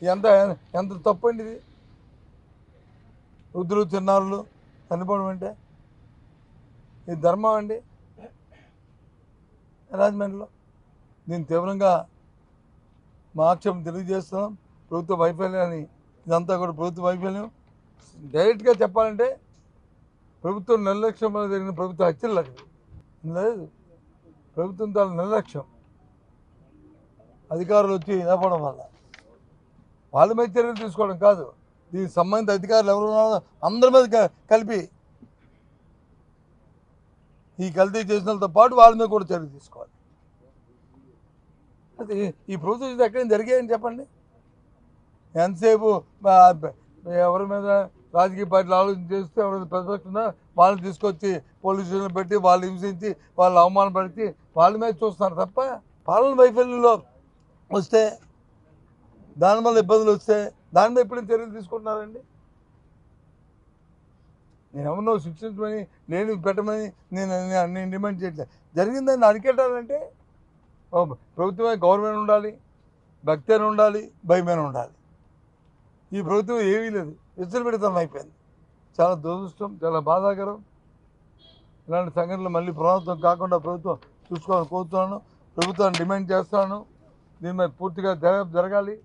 ఎంత ఎంత తప్పు అండి ఇది? వృద్ధులు చిన్నారులు చనిపోవడం అంటే ఇది ధర్మం అండి రాజమండ్రిలో? దీన్ని తీవ్రంగా మా ఆక్షేపం తెలియజేస్తున్నాం. ప్రభుత్వ వైఫల్యాన్ని, ఇదంతా కూడా ప్రభుత్వ వైఫల్యం. డైరెక్ట్గా చెప్పాలంటే ప్రభుత్వం నిర్లక్ష్యం వల్ల జరిగిన ప్రభుత్వ హత్యలు లేదు. ప్రభుత్వం తాను నిర్లక్ష్యం, అధికారులు వచ్చి నిలబడడం వల్ల వాళ్ళ మీద చర్యలు తీసుకోవడం కాదు. దీనికి సంబంధిత అధికారులు ఎవరు ఉన్నారో అందరి మీద కలిపి ఈ కల్తీ చేసిన వాళ్ళతో పాటు వాళ్ళ మీద కూడా చర్యలు తీసుకోవాలి. అయితే ఈ ప్రభుత్వం ఎక్కడైనా జరిగాయని చెప్పండి. ఎంతసేపు ఎవరి మీద రాజకీయ పార్టీలు ఆలోచన చేస్తే ఎవరైనా ప్రతిపక్షంగా వాళ్ళని తీసుకొచ్చి పోలీస్ స్టేషన్లు పెట్టి వాళ్ళు హింసించి వాళ్ళు అవమానపరిచి వాళ్ళ మీద చూస్తున్నారు తప్ప, పాలన వైఫల్యంలో వస్తే దానివల్ల ఇబ్బందులు వస్తే దాని మీద ఎప్పుడైనా చర్యలు తీసుకుంటున్నారండి? నేను ఎవరినో శిక్షించమని, నేను పెట్టమని నేను డిమాండ్ చేయట్లేదు. జరిగిందని అరికెట్టాలంటే ప్రభుత్వమే, గవర్నమెంట్ ఉండాలి, భక్తి అని ఉండాలి, భయమైన ఉండాలి. ఈ ప్రభుత్వం ఏమీ లేదు, విచ్చలపెడితనం అయిపోయింది. చాలా దురదృష్టం, చాలా బాధాకరం. ఇలాంటి సంఘటనలు మళ్ళీ పునరావృతం కాకుండా ప్రభుత్వం చూసుకోవాలని కోరుతున్నాను. ప్రభుత్వాన్ని డిమాండ్ చేస్తున్నాను, దీని మీద పూర్తిగా జరగాలి.